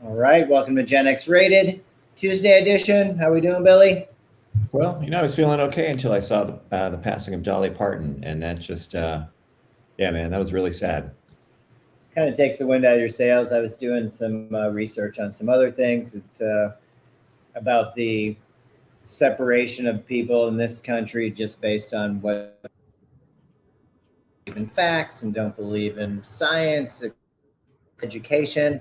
All right, welcome to Gen X Rated Tuesday edition. How we doing, Billy? Well, I was feeling okay until I saw the passing of Dolly Parton, and that just, yeah, man, that was really sad. Kind of takes the wind out of your sails. I was doing some research on some other things about the separation of people in this country just based on what believe in facts and don't believe in science, education.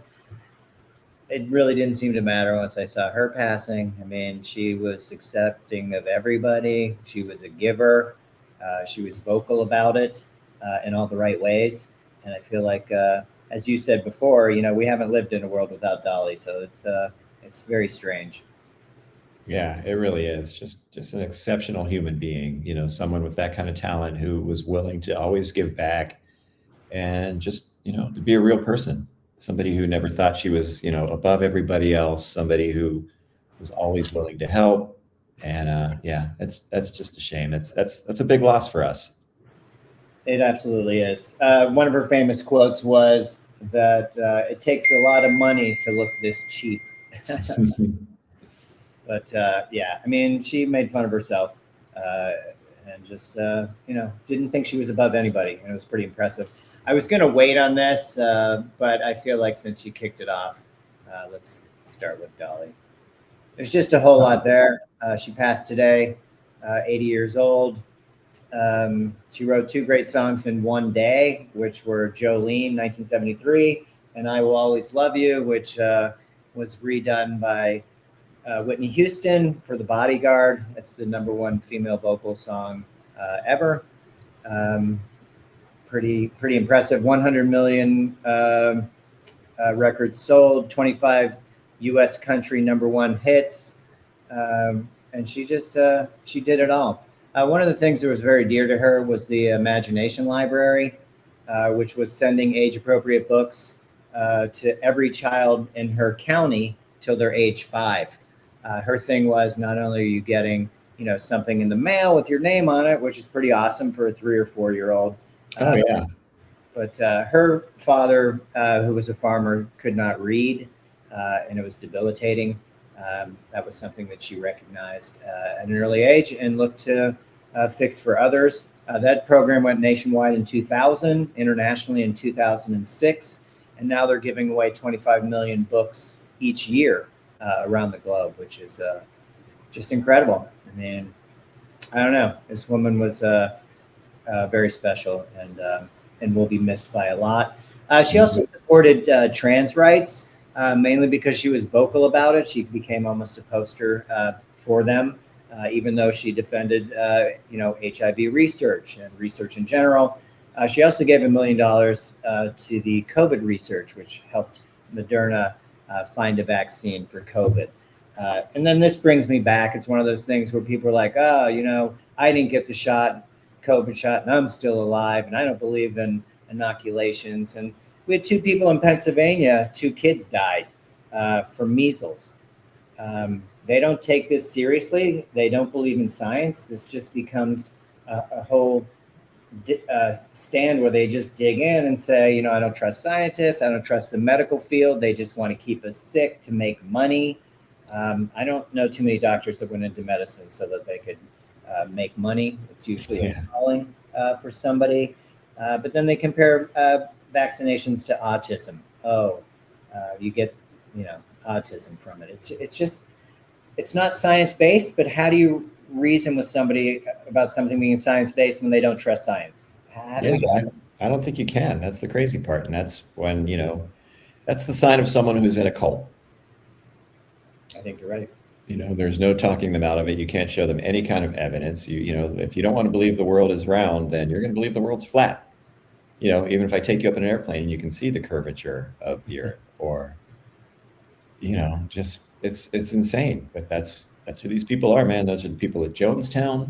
It really didn't seem to matter once I saw her passing. I mean, she was accepting of everybody. She was a giver. She was vocal about it in all the right ways. And I feel like, as you said before, we haven't lived in a world without Dolly, so it's very strange. Yeah, it really is. Just an exceptional human being, someone with that kind of talent who was willing to always give back and just, to be a real person. Somebody who never thought she was, above everybody else, somebody who was always willing to help. And yeah, that's just a shame. That's a big loss for us. It absolutely is. One of her famous quotes was that it takes a lot of money to look this cheap. But yeah, I mean, she made fun of herself and just, didn't think she was above anybody. And it was pretty impressive. I was going to wait on this, but I feel like since you kicked it off, let's start with Dolly. There's just a whole lot there. She passed today, 80 years old. She wrote two great songs in one day, which were Jolene, 1973, and I Will Always Love You, which was redone by Whitney Houston for The Bodyguard. That's the #1 female vocal song ever. Pretty impressive. 100 million records sold, 25 U.S. country #1 hits, and she did it all. One of the things that was very dear to her was the Imagination Library, which was sending age-appropriate books to every child in her county till they're age 5. Her thing was not only are you getting, something in the mail with your name on it, which is pretty awesome for a 3 or 4-year-old. Oh, yeah. But her father, who was a farmer, could not read, and it was debilitating. That was something that she recognized at an early age and looked to fix for others. That program went nationwide in 2000, internationally in 2006, and now they're giving away 25 million books each year around the globe, which is just incredible. I mean, I don't know. This woman was very special and will be missed by a lot. She also supported trans rights, mainly because she was vocal about it. She became almost a poster for them, even though she defended, HIV research and research in general. She also gave $1 million to the COVID research, which helped Moderna find a vaccine for COVID. And then this brings me back. It's one of those things where people are like, oh, I didn't get the COVID shot, and I'm still alive, and I don't believe in inoculations. And we had 2 people in Pennsylvania, 2 kids died from measles. They don't take this seriously. They don't believe in science. This just becomes a whole stand where they just dig in and say, I don't trust scientists. I don't trust the medical field. They just want to keep us sick to make money. I don't know too many doctors that went into medicine so that they could make money. It's usually a calling for somebody. But then they compare vaccinations to autism. You get, autism from it. It's not science-based, but how do you reason with somebody about something being science-based when they don't trust science? I don't think you can. That's the crazy part. And that's when, that's the sign of someone who's in a cult. I think you're right. There's no talking them out of it. You can't show them any kind of evidence. If you don't want to believe the world is round, then you're going to believe the world's flat. Even if I take you up in an airplane and you can see the curvature of the earth, or, just it's insane. But that's who these people are, man. Those are the people at Jonestown.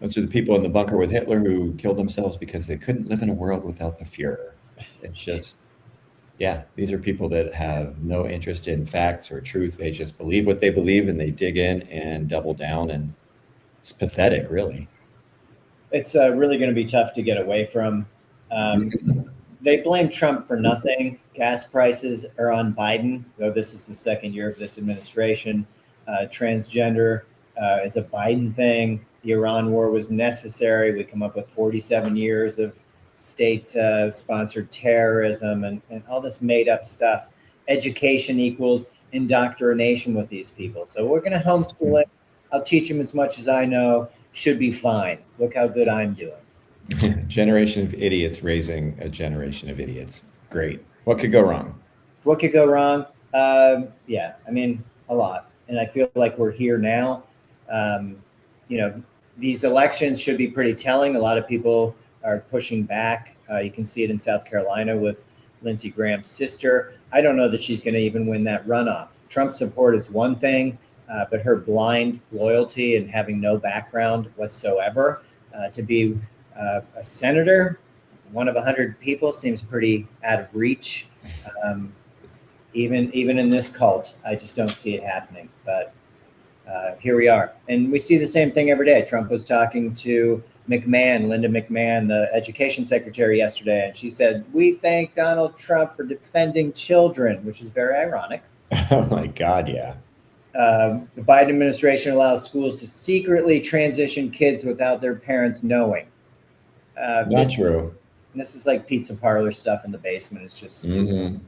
Those are the people in the bunker with Hitler who killed themselves because they couldn't live in a world without the Fuhrer. It's just, yeah, these are people that have no interest in facts or truth. They just believe what they believe, and they dig in and double down, and it's pathetic, really. It's really going to be tough to get away from. They blame Trump for nothing. Gas prices are on Biden, though this is the second year of this administration. Transgender is a Biden thing. The Iran war was necessary. We come up with 47 years of state sponsored terrorism and all this made up stuff. Education equals indoctrination with these people. So we're going to homeschool it. I'll teach them as much as I know. Should be fine. Look how good I'm doing. Generation of idiots raising a generation of idiots. Great. What could go wrong? What could go wrong? Yeah, I mean, a lot. And I feel like we're here now. These elections should be pretty telling. A lot of people are pushing back. You can see it in South Carolina with Lindsey Graham's sister. I don't know that she's going to even win that runoff. Trump support is one thing, but her blind loyalty and having no background whatsoever to be a senator, one of 100 people, seems pretty out of reach. Even in this cult, I just don't see it happening. But here we are. And we see the same thing every day. Trump was talking to Linda McMahon, the education secretary, yesterday, and she said, "We thank Donald Trump for defending children," which is very ironic. Oh my God, yeah. The Biden administration allows schools to secretly transition kids without their parents knowing. Not true. This is like pizza parlor stuff in the basement. It's just stupid.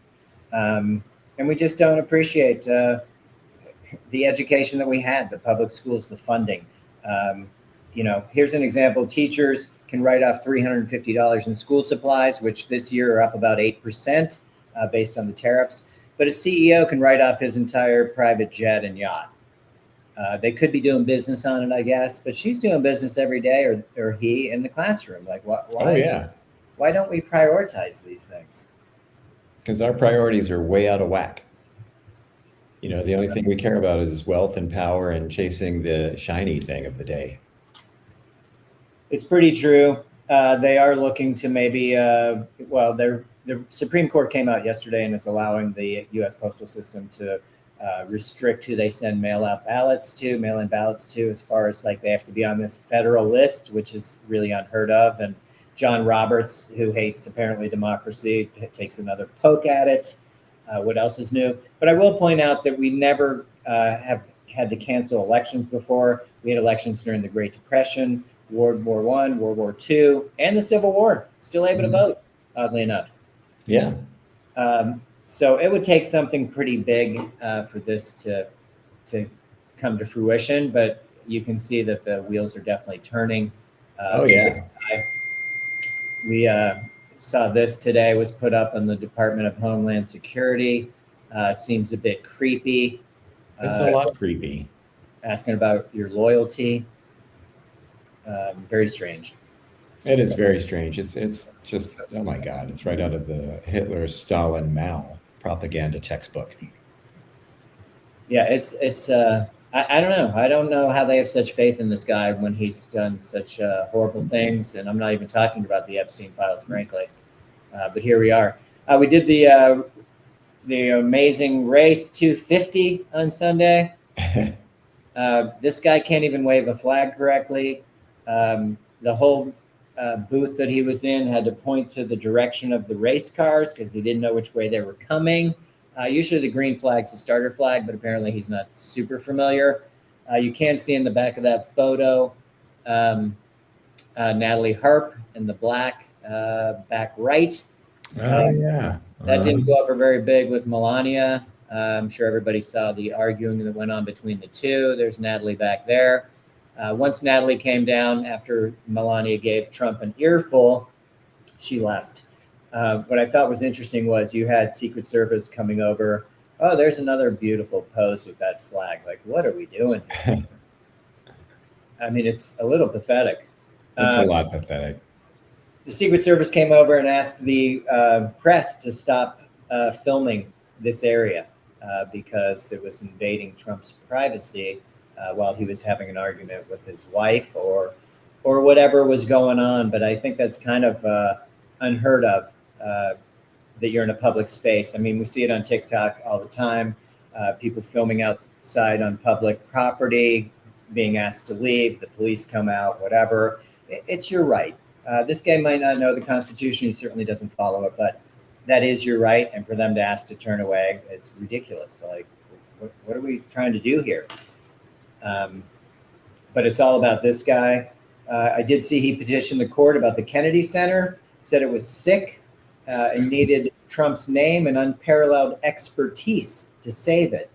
And we just don't appreciate the education that we had, the public schools, the funding. Here's an example. Teachers can write off $350 in school supplies, which this year are up about 8% based on the tariffs. But a CEO can write off his entire private jet and yacht. They could be doing business on it, I guess, but she's doing business every day, or he in the classroom. Like, why? Oh, yeah. Why don't we prioritize these things? Because our priorities are way out of whack. The only thing we care about is wealth and power and chasing the shiny thing of the day. It's pretty true. They are looking to maybe, the Supreme Court came out yesterday and is allowing the U.S. postal system to restrict who they send mail-in ballots to, as far as like they have to be on this federal list, which is really unheard of. And John Roberts, who hates apparently democracy, takes another poke at it. What else is new? But I will point out that we never have had to cancel elections before. We had elections during the Great Depression, World War I, World War II, and the Civil War. Still able to vote, oddly enough. Yeah. So it would take something pretty big for this to come to fruition, but you can see that the wheels are definitely turning. Oh, yeah. We saw this today, was put up on the Department of Homeland Security. Seems a bit creepy. It's a lot creepy. Asking about your loyalty. Very strange. It is very strange. It's just, oh my God, it's right out of the Hitler, Stalin, Mao propaganda textbook. Yeah, it's I don't know. I don't know how they have such faith in this guy when he's done such horrible things. And I'm not even talking about the Epstein files, frankly. But here we are. We did the Amazing Race 250 on Sunday. This guy can't even wave a flag correctly. The whole booth that he was in had to point to the direction of the race cars because he didn't know which way they were coming. Usually the green flag's the starter flag, but apparently he's not super familiar. You can see in the back of that photo Natalie Harp in the black back right. Oh, yeah. That didn't go over very big with Melania. I'm sure everybody saw the arguing that went on between the two. There's Natalie back there. Once Natalie came down after Melania gave Trump an earful, she left. What I thought was interesting was you had Secret Service coming over. Oh, there's another beautiful pose with that flag. Like, what are we doing here? I mean, it's a little pathetic. It's a lot pathetic. The Secret Service came over and asked the press to stop filming this area because it was invading Trump's privacy while he was having an argument with his wife or whatever was going on. But I think that's kind of unheard of. That you're in a public space. I mean, we see it on TikTok all the time. People filming outside on public property, being asked to leave, the police come out, whatever. It's your right. This guy might not know the Constitution. He certainly doesn't follow it, but that is your right. And for them to ask to turn away is ridiculous. Like, what are we trying to do here? But it's all about this guy. I did see he petitioned the court about the Kennedy Center, said it was sick and needed Trump's name and unparalleled expertise to save it.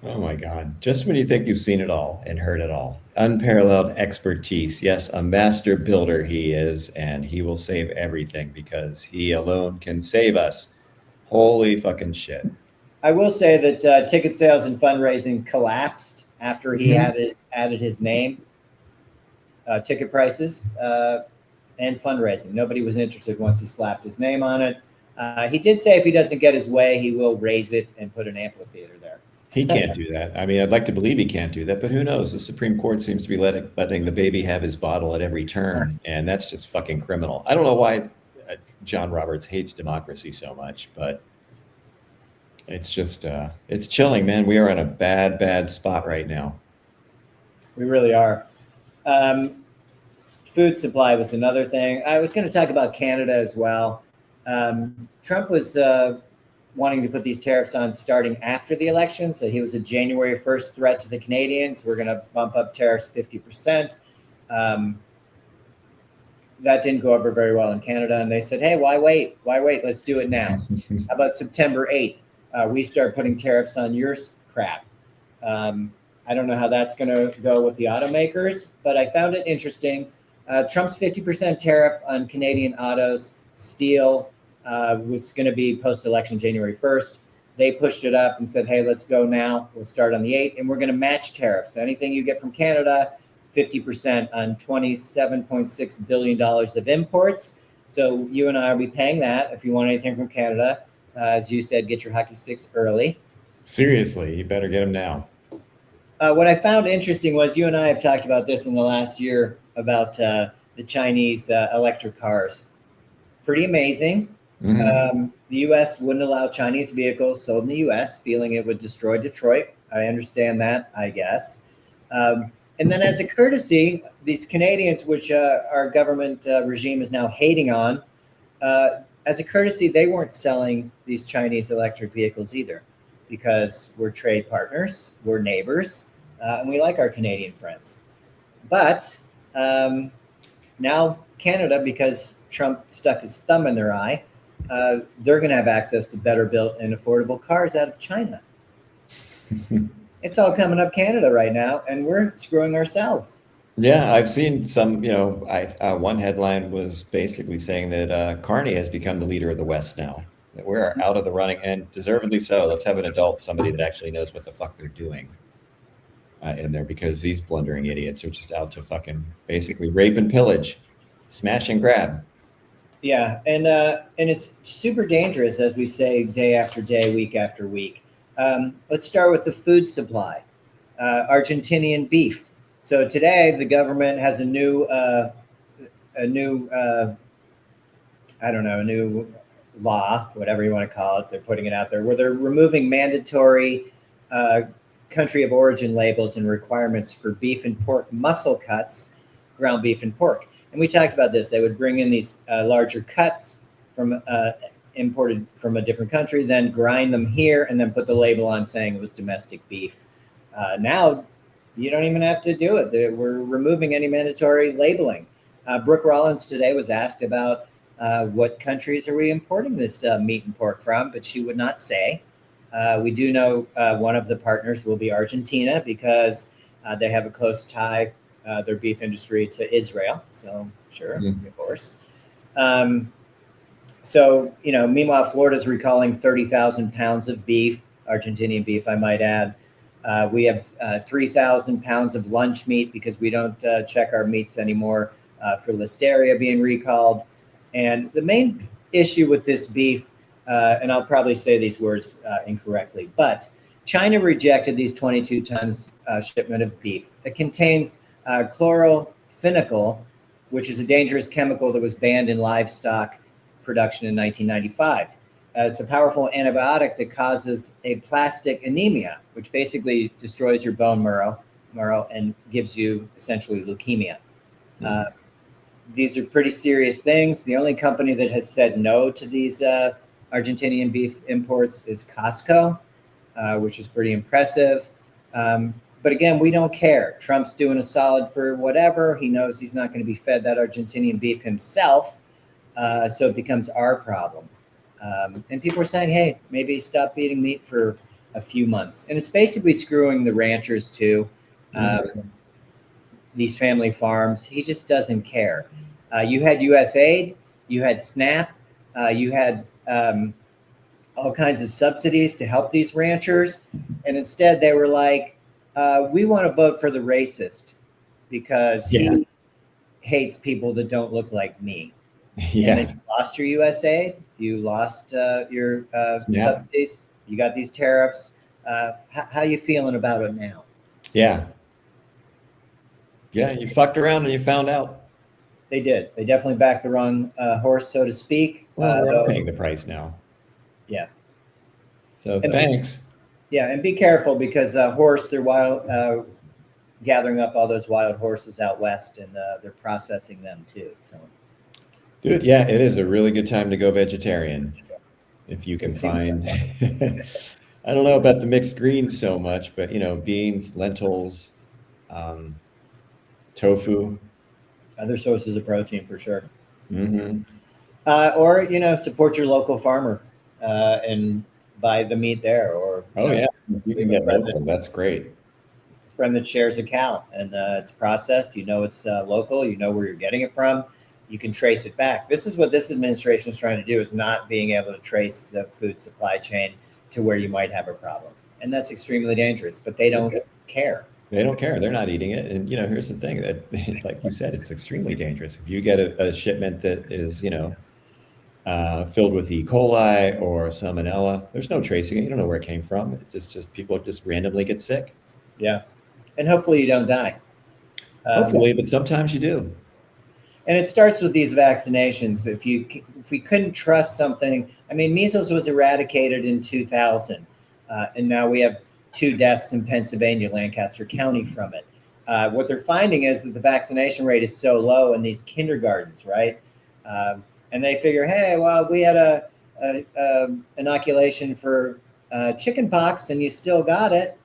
Oh my God. Just when you think you've seen it all and heard it all. Unparalleled expertise. Yes, a master builder he is, and he will save everything because he alone can save us. Holy fucking shit. I will say that ticket sales and fundraising collapsed after he added his name. Ticket prices and fundraising. Nobody was interested once he slapped his name on it. He did say if he doesn't get his way, he will raise it and put an amphitheater there. He can't do that. I mean, I'd like to believe he can't do that, but who knows? The Supreme Court seems to be letting the baby have his bottle at every turn, and that's just fucking criminal. I don't know why John Roberts hates democracy so much, but it's just, it's chilling, man. We are in a bad, bad spot right now. We really are. Food supply was another thing. I was going to talk about Canada as well. Trump was wanting to put these tariffs on starting after the election. So he was a January 1st threat to the Canadians. We're going to bump up tariffs 50%. That didn't go over very well in Canada. And they said, hey, why wait? Why wait? Let's do it now. How about September 8th? We start putting tariffs on your crap. I don't know how that's going to go with the automakers, but I found it interesting. Trump's 50% tariff on Canadian autos, steel, was going to be post-election January 1st. They pushed it up and said, hey, let's go now. We'll start on the 8th, and we're going to match tariffs. Anything you get from Canada, 50% on $27.6 billion of imports. So you and I will be paying that if you want anything from Canada. As you said, get your hockey sticks early. Seriously, you better get them now. What I found interesting was you and I have talked about this in the last year about the Chinese electric cars. Pretty amazing. Mm-hmm. The U.S. wouldn't allow Chinese vehicles sold in the U.S., feeling it would destroy Detroit. I understand that, I guess. And then as a courtesy, these Canadians, which our government regime is now hating on, as a courtesy, they weren't selling these Chinese electric vehicles either because we're trade partners, we're neighbors, and we like our Canadian friends. But now Canada, because Trump stuck his thumb in their eye, they're going to have access to better built and affordable cars out of China. It's all coming up Canada right now, and we're screwing ourselves. Yeah, I've seen some, one headline was basically saying that Carney has become the leader of the West now. That we're out of the running, and deservedly so. Let's have an adult, somebody that actually knows what the fuck they're doing in there, because these blundering idiots are just out to fucking basically rape and pillage, smash and grab. Yeah, and it's super dangerous, as we say, day after day, week after week. Let's start with the food supply. Argentinian beef. So today, the government has a new law, whatever you want to call it. They're putting it out there where they're removing mandatory country of origin labels and requirements for beef and pork muscle cuts, ground beef and pork. And we talked about this. They would bring in these larger cuts from imported from a different country, then grind them here, and then put the label on saying it was domestic beef. Now, you don't even have to do it. We're removing any mandatory labeling. Brooke Rollins today was asked about what countries are we importing this meat and pork from, but she would not say. We do know one of the partners will be Argentina because they have a close tie, their beef industry, to Israel. So sure, of course. Meanwhile, Florida's recalling 30,000 pounds of beef, Argentinian beef, I might add. We have 3,000 pounds of lunch meat because we don't check our meats anymore for Listeria being recalled. And the main issue with this beef, and I'll probably say these words incorrectly, but China rejected these 22 tons shipment of beef. It contains chlorophenicol, which is a dangerous chemical that was banned in livestock production in 1995. It's a powerful antibiotic that causes aplastic anemia, which basically destroys your bone marrow marrow and gives you essentially leukemia. Mm. These are pretty serious things. The only company that has said no to these Argentinian beef imports is Costco, which is pretty impressive. But again, we don't care. Trump's doing a solid for whatever. He knows he's not going to be fed that Argentinian beef himself. So it becomes our problem. And people are saying, hey, maybe stop eating meat for a few months. And it's basically screwing the ranchers too. These family farms, he just doesn't care. You had USAID, you had SNAP, you had all kinds of subsidies to help these ranchers. And instead they were like, we want to vote for the racist because he hates people that don't look like me. Yeah. And then you lost your USAID, you lost your subsidies, you got these tariffs. How you feeling about it now? Yeah. Yeah, you fucked around and you found out. They did. They definitely backed the wrong horse, so to speak. Well, we're all paying the price now. Yeah. So thanks. Yeah, and be careful because they're wild, gathering up all those wild horses out west, and they're processing them too. So, dude, yeah, it is a really good time to go vegetarian if you can find. I don't know about the mixed greens so much, but beans, lentils, tofu, other sources of protein for sure. Mm-hmm. Or support your local farmer and buy the meat there. Or you can get local. That's great. A friend that shares a cow and it's processed. It's local. You know where you're getting it from. You can trace it back. This is what this administration is trying to do: is not being able to trace the food supply chain to where you might have a problem, and that's extremely dangerous. But they don't care. They don't care. They're not eating it. And, here's the thing that, like you said, it's extremely dangerous. If you get a shipment that is, filled with E. coli or salmonella, there's no tracing it. You don't know where it came from. It's just people just randomly get sick. Yeah. And hopefully you don't die. Hopefully, but sometimes you do. And it starts with these vaccinations. If we couldn't trust something, measles was eradicated in 2000, and now we have 2 deaths in Pennsylvania, Lancaster County, from it. What they're finding is that the vaccination rate is so low in these kindergartens, right? And they figure, hey, well, we had a inoculation for chicken pox and you still got it.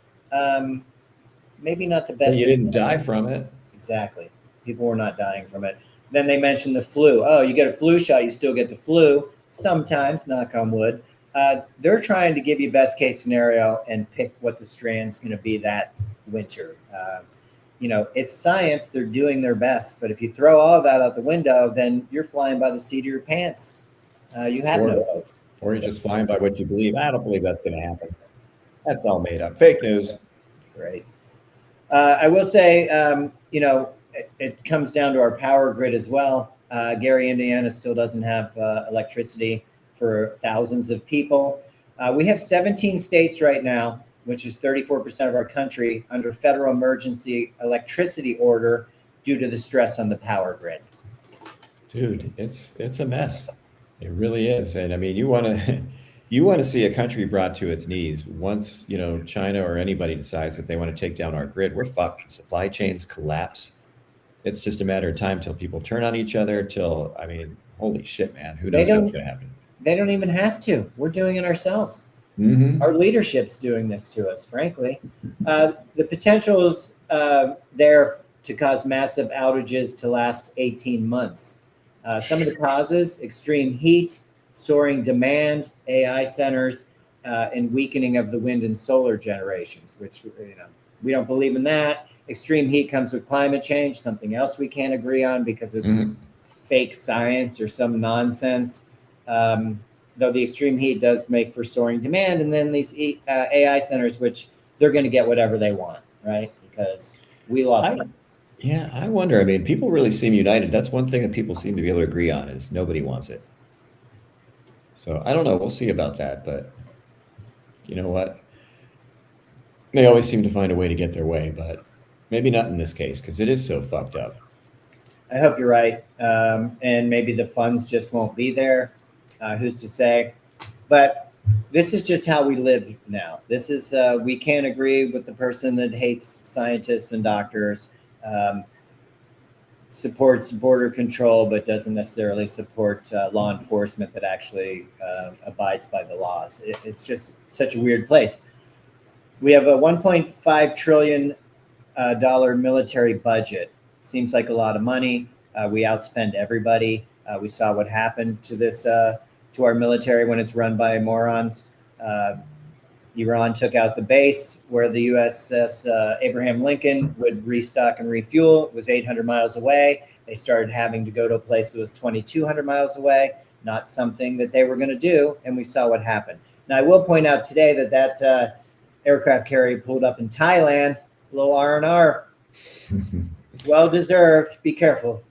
Maybe not the best. And you didn't die from it. Exactly. People were not dying from it. Then they mentioned the flu. Oh, you get a flu shot, you still get the flu. Sometimes, knock on wood. They're trying to give you best case scenario and pick what the strand's going to be that winter. It's science. They're doing their best. But if you throw all of that out the window, then you're flying by the seat of your pants. You have no hope. Or you're just flying by what you believe. I don't believe that's going to happen. That's all made up. Fake news. Great. I will say, it comes down to our power grid as well. Gary, Indiana still doesn't have electricity for thousands of people. We have 17 states right now, which is 34% of our country, under federal emergency electricity order due to the stress on the power grid. Dude, it's a mess. It really is. And you want to see a country brought to its knees. Once, China or anybody decides that they want to take down our grid, we're fucked. Supply chains collapse. It's just a matter of time till people turn on each other, holy shit, man. Who knows what's going to happen? They don't even have to. We're doing it ourselves. Mm-hmm. Our leadership's doing this to us, frankly. The potential is there to cause massive outages to last 18 months. Some of the causes: extreme heat, soaring demand, AI centers, and weakening of the wind and solar generations, which, we don't believe in that. Extreme heat comes with climate change, something else we can't agree on because it's fake science or some nonsense. Though the extreme heat does make for soaring demand. And then these AI centers, which they're going to get whatever they want, right? Because we love them. Yeah, I wonder. People really seem united. That's one thing that people seem to be able to agree on is nobody wants it. So I don't know. We'll see about that. But you know what? They always seem to find a way to get their way, but maybe not in this case because it is so fucked up. I hope you're right. And maybe the funds just won't be there. Who's to say? But this is just how we live now. This is, we can't agree with the person that hates scientists and doctors, supports border control, but doesn't necessarily support law enforcement that actually abides by the laws. It's just such a weird place. We have a $1.5 trillion military budget. Seems like a lot of money. We outspend everybody. We saw what happened to this, to our military when it's run by morons. Iran took out the base where the USS Abraham Lincoln would restock and refuel. It was 800 miles away. They started having to go to a place that was 2,200 miles away, not something that they were going to do. And we saw what happened. Now, I will point out today that aircraft carrier pulled up in Thailand, a little R&R. Well deserved. Be careful,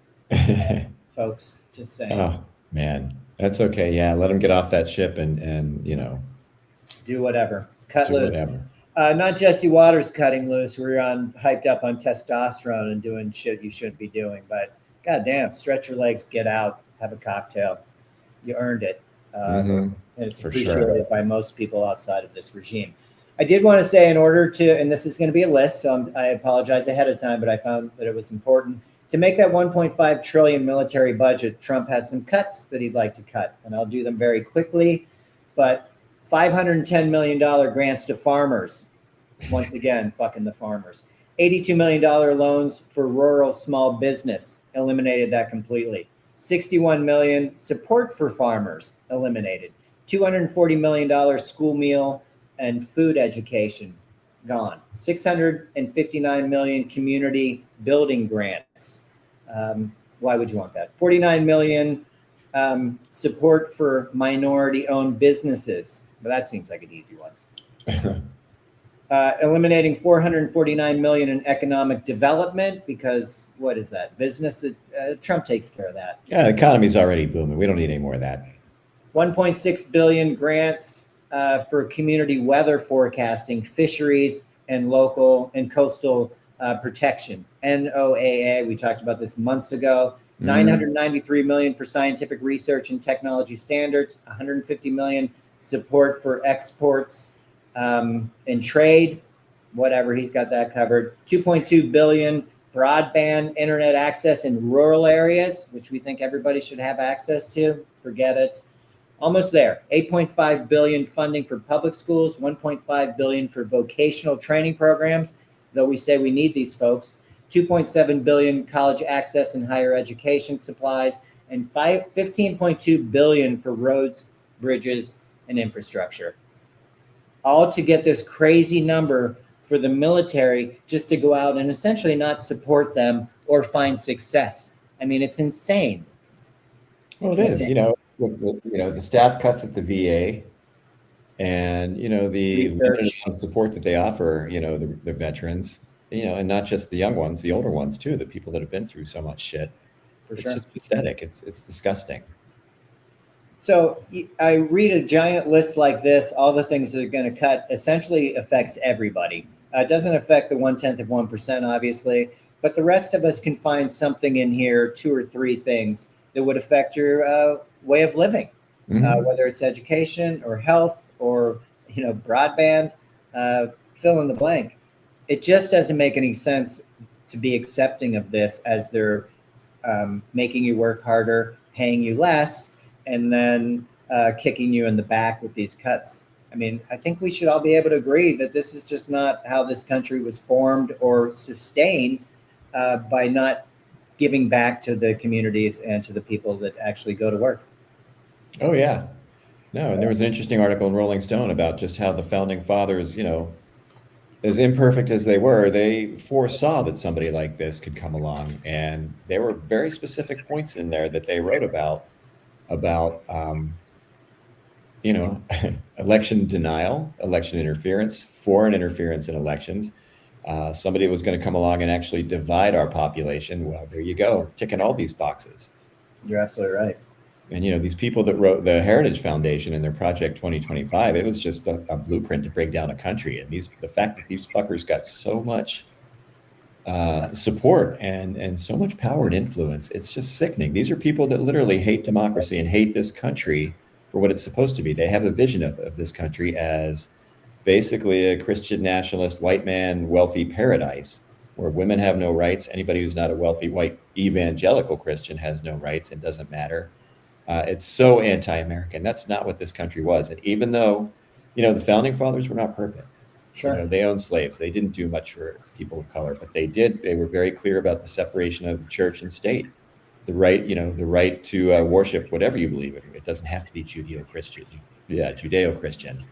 folks. Just saying. Oh, man. That's okay. Yeah, let them get off that ship and do whatever. Cut do loose. whatever. Not Jesse Waters cutting loose. We're hyped up on testosterone and doing shit you shouldn't be doing. But goddamn, stretch your legs, get out, have a cocktail. You earned it. And it's appreciated by most people outside of this regime. I did want to say, in order to, and this is going to be a list, so I apologize ahead of time, but I found that it was important. To make that 1.5 trillion military budget, Trump has some cuts that he'd like to cut, and I'll do them very quickly. But $510 million grants to farmers. Once again, fucking the farmers. $82 million loans for rural small business. Eliminated that completely. $61 million support for farmers. Eliminated. $240 million school meal and food education. Gone. $659 million community building grants. Why would you want that? $49 million support for minority-owned businesses. But that seems like an easy one. Eliminating $449 million in economic development, because what is that? Business, Trump takes care of that. Yeah, the economy's already booming. We don't need any more of that. $1.6 billion grants for community weather forecasting, fisheries, and local and coastal protection. NOAA, we talked about this months ago. $993 million for scientific research and technology standards. $150 million support for exports and trade, whatever, he's got that covered. $2.2 billion broadband internet access in rural areas, which we think everybody should have access to. Forget it. Almost there. $8.5 billion funding for public schools, $1.5 billion for vocational training programs, though we say we need these folks. $2.7 billion college access and higher education supplies, and $15.2 billion for roads, bridges, and infrastructure. All to get this crazy number for the military just to go out and essentially not support them or find success. I mean, it's insane. Well, it is. The staff cuts at the VA, and the limited support that they offer, the veterans, and not just the young ones, the older ones too, the people that have been through so much shit. It's just pathetic. It's disgusting. So I read a giant list like this, all the things that are going to cut essentially affects everybody. It doesn't affect the 0.1%, obviously, but the rest of us can find something in here, 2 or 3 things that would affect your way of living, whether it's education or health or broadband, fill in the blank. It just doesn't make any sense to be accepting of this as they're making you work harder, paying you less, and then kicking you in the back with these cuts. I mean, I think we should all be able to agree that this is just not how this country was formed or sustained by not giving back to the communities and to the people that actually go to work. Oh, yeah. No, and there was an interesting article in Rolling Stone about just how the founding fathers, as imperfect as they were, they foresaw that somebody like this could come along. And there were very specific points in there that they wrote about election denial, election interference, foreign interference in elections. Somebody was going to come along and actually divide our population. Well, there you go, ticking all these boxes. You're absolutely right. And, these people that wrote the Heritage Foundation in their Project 2025, it was just a blueprint to break down a country. And the fact that these fuckers got so much support and so much power and influence, it's just sickening. These are people that literally hate democracy and hate this country for what it's supposed to be. They have a vision of this country as basically a Christian nationalist, white man, wealthy paradise where women have no rights. Anybody who's not a wealthy white evangelical Christian has no rights and doesn't matter. It's so anti-American. That's not what this country was. And even though, the founding fathers were not perfect. Sure. They owned slaves. They didn't do much for people of color, but they did. They were very clear about the separation of church and state. The right to worship whatever you believe in. It doesn't have to be Judeo-Christian. Yeah, Judeo-Christian.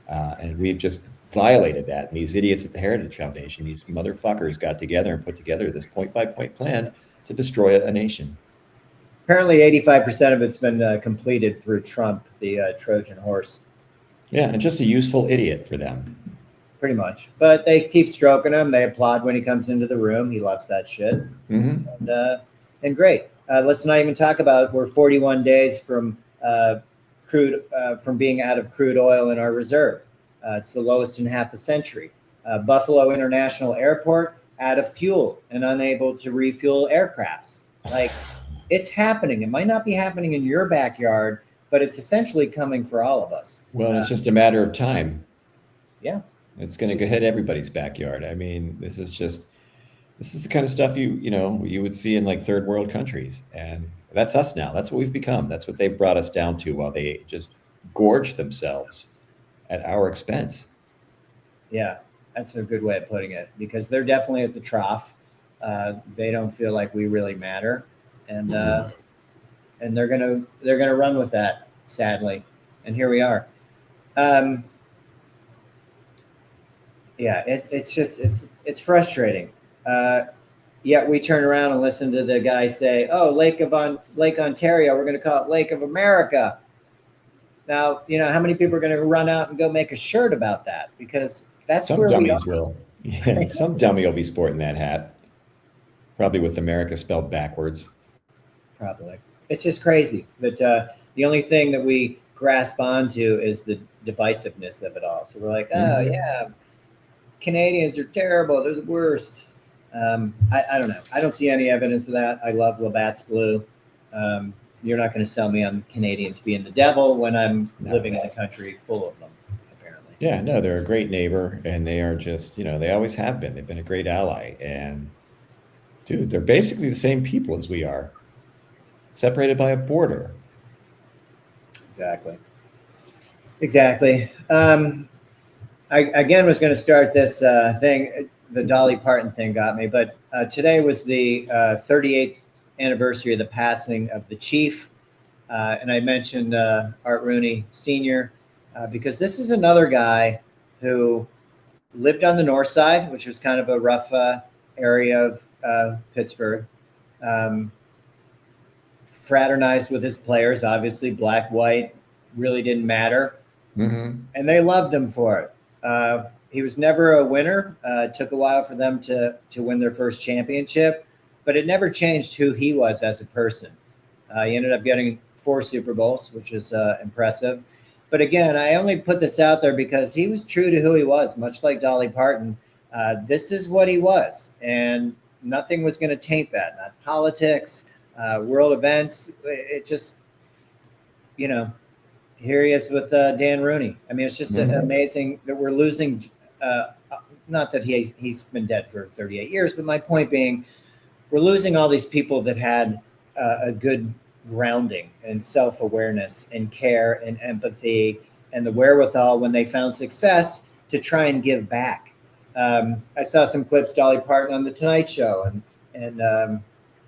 And we've just violated that. And these idiots at the Heritage Foundation, these motherfuckers got together and put together this point-by-point plan to destroy a nation. Apparently 85% of it's been completed through Trump, the Trojan horse. Yeah, and just a useful idiot for them. Pretty much. But they keep stroking him. They applaud when he comes into the room. He loves that shit. Mm-hmm. And great. Let's not even talk about we're 41 days from from being out of crude oil in our reserve. It's the lowest in half a century. Buffalo International Airport out of fuel and unable to refuel aircrafts. Like, it's happening. It might not be happening in your backyard, but it's essentially coming for all of us. Well, it's just a matter of time. Yeah. It's going to hit everybody's backyard. I mean, this is the kind of stuff you would see in like third world countries. And that's us now. That's what we've become. That's what they've brought us down to while they just gorge themselves at our expense. Yeah, that's a good way of putting it, because they're definitely at the trough. They don't feel like we really matter. And and they're gonna run with that, sadly. And here we are. Yeah, it's frustrating. Yet we turn around and listen to the guy say, "Oh, Lake Ontario, we're going to call it Lake of America." Now, how many people are going to run out and go make a shirt about that? Because that's some where dummies we are. will. Yeah, some dummy will be sporting that hat, probably with America spelled backwards. Probably. It's just crazy that the only thing that we grasp onto is the divisiveness of it all. So we're like, oh yeah, Canadians are terrible. They're the worst. I don't know. I don't see any evidence of that. I love Labatt's Blue. You're not going to sell me on Canadians being the devil when I'm living in a country full of them, apparently. Yeah, no, they're a great neighbor, and they are just, they always have been. They've been a great ally. And, dude, they're basically the same people as we are, separated by a border. Exactly. I, again, was going to start this thing. The Dolly Parton thing got me, but today was the 38th anniversary of the passing of the Chief. And I mentioned Art Rooney Sr. Because this is another guy who lived on the north side, which was kind of a rough area of Pittsburgh. Fraternized with his players, obviously black, white, really didn't matter. And they loved him for it. He was never a winner. It took a while for them to win their first championship, but it never changed who he was as a person. He ended up getting 4 Super Bowls, which is impressive. But again, I only put this out there because he was true to who he was, much like Dolly Parton. This is what he was, and nothing was going to taint that. Not politics, world events. It just, here he is with Dan Rooney. I mean, it's just amazing that we're losing. Not that he's been dead for 38 years, but my point being, we're losing all these people that had a good grounding and self-awareness and care and empathy and the wherewithal when they found success to try and give back. I saw some clips, Dolly Parton on The Tonight Show, and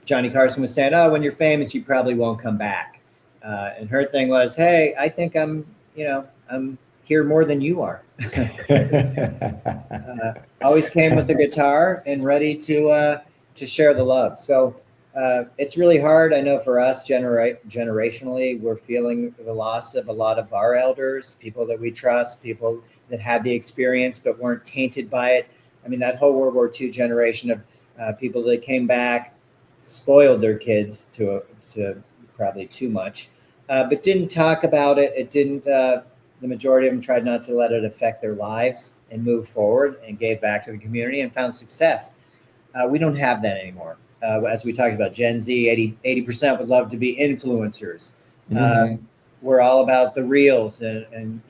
Johnny Carson was saying, "Oh, when you're famous, you probably won't come back." And her thing was, "Hey, I think I'm here more than you are." Always came with a guitar and ready to share the love. So it's really hard. I know for us generationally, we're feeling the loss of a lot of our elders, people that we trust, people that had the experience but weren't tainted by it. I mean, that whole World War II generation of people that came back, spoiled their kids to probably too much, but didn't talk about it. It didn't. The majority of them tried not to let it affect their lives and move forward and gave back to the community and found success. We don't have that anymore. As we talked about, Gen Z, 80% would love to be influencers. we're all about the reels and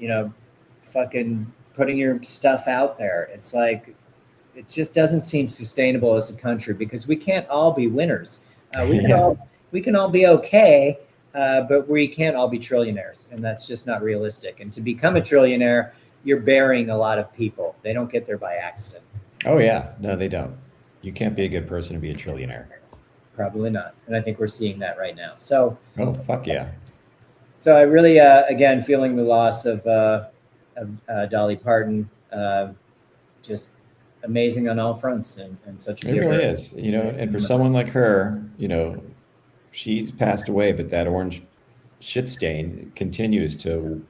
fucking putting your stuff out there. It's like it just doesn't seem sustainable as a country because we can't all be winners. We can all be okay, but we can't all be trillionaires, and that's just not realistic. And to become a trillionaire, you're burying a lot of people. They don't get there by accident. Oh yeah, no, they don't. You can't be a good person to be a trillionaire. Probably not, and I think we're seeing that right now. So, oh fuck yeah. So I really, again, feeling the loss of Dolly Parton. Just amazing on all fronts, and such a It really is, and for someone like her, she passed away, but that orange shit stain continues to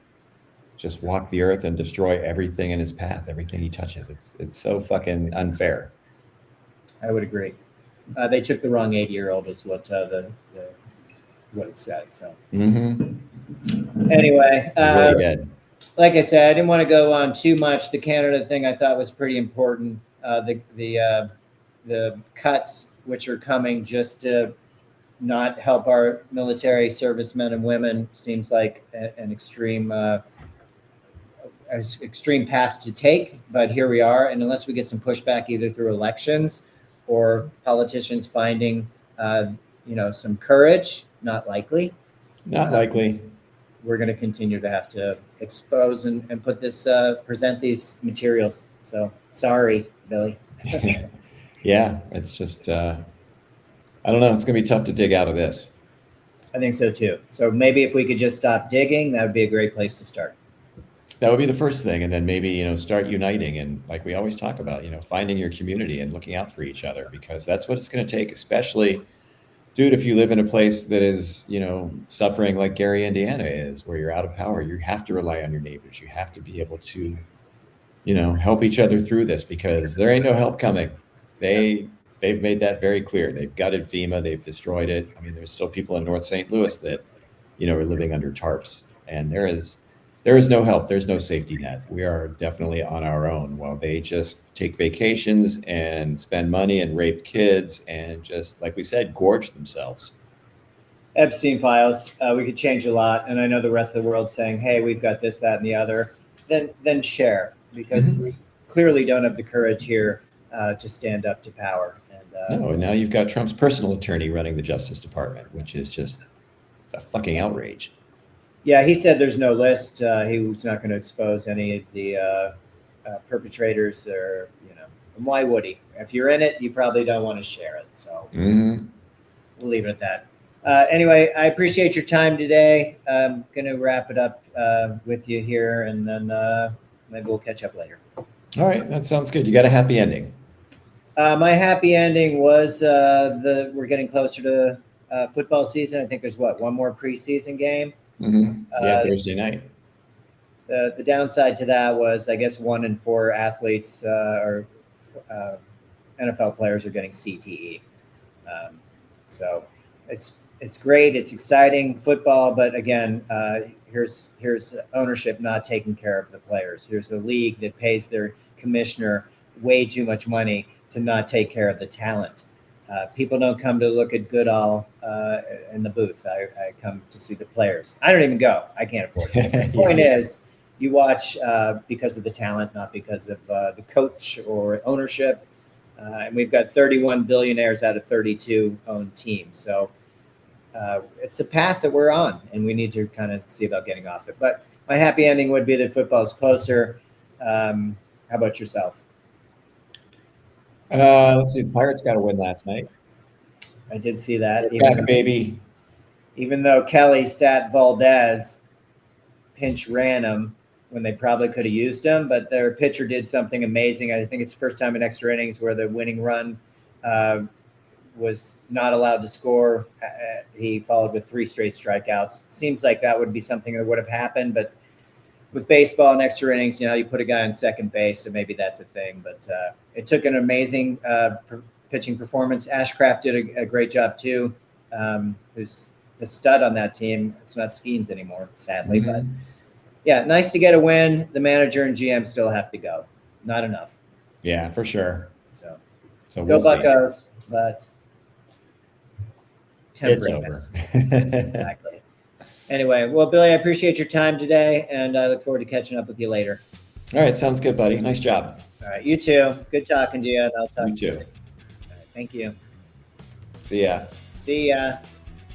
just walk the earth and destroy everything in his path, everything he touches. It's so fucking unfair. I would agree. They took the wrong 80-year-old is what what it said. So anyway, really good. Like I said, I didn't want to go on too much. The Canada thing I thought was pretty important. The cuts which are coming just to not help our military servicemen and women seems like an extreme path to take. But here we are, and unless we get some pushback either through elections or politicians finding some courage, not likely. We're going to continue to have to expose and put this present these materials. So sorry, Billy. Yeah, it's just I don't know. It's going to be tough to dig out of this. I think so too. So maybe if we could just stop digging, that would be a great place to start. That would be the first thing, and then maybe start uniting, and like we always talk about, finding your community and looking out for each other, because that's what it's going to take, especially. Dude, if you live in a place that is, suffering like Gary, Indiana is, where you're out of power, you have to rely on your neighbors. You have to be able to, help each other through this, because there ain't no help coming. They've made that very clear. They've gutted FEMA. They've destroyed it. I mean, there's still people in North St. Louis that, are living under tarps, and there is no help. There's no safety net. We are definitely on our own while they just take vacations and spend money and rape kids and just, like we said, gorge themselves. Epstein files. We could change a lot. And I know the rest of the world's saying, hey, we've got this, that, and the other. Then share, because we clearly don't have the courage here to stand up to power. And now you've got Trump's personal attorney running the Justice Department, which is just a fucking outrage. Yeah, he said there's no list. He was not going to expose any of the perpetrators, or and why would he? If you're in it, you probably don't want to share it. So we'll leave it at that. Anyway, I appreciate your time today. I'm going to wrap it up with you here, and then maybe we'll catch up later. All right, that sounds good. You got a happy ending. My happy ending was we're getting closer to football season. I think there's one more preseason game. Thursday night. The downside to that was, I guess, 1 in 4 athletes or NFL players are getting CTE. So it's great. It's exciting football, but again, here's ownership not taking care of the players. Here's a league that pays their commissioner way too much money to not take care of the talent. People don't come to look at Goodall in the booth. I come to see the players. I don't even go. I can't afford it. The point is, you watch because of the talent, not because of the coach or ownership. And we've got 31 billionaires out of 32 owned teams. So it's a path that we're on, and we need to kind of see about getting off it. But my happy ending would be that football is closer. How about yourself? Let's see. The Pirates got a win last night. I did see that. Back, baby. Even though Kelly sat Valdez, pinch ran him when they probably could have used him, but their pitcher did something amazing. I think it's the first time in extra innings where the winning run was not allowed to score. He followed with 3 straight strikeouts. It seems like that would be something that would have happened, but with baseball and extra innings, you put a guy on second base, so maybe that's a thing. But it took an amazing pitching performance. Ashcraft did a great job too. Who's the stud on that team? It's not Skeens anymore, sadly. But yeah, nice to get a win. The manager and GM still have to go. Not enough. Yeah, for sure. So we'll go Buccos, but it's over. Exactly. Anyway, well, Billy, I appreciate your time today, and I look forward to catching up with you later. All right, sounds good, buddy. Nice job. All right, you too. Good talking to you. And I'll talk You to you too. later. All right, thank you. See ya. See ya.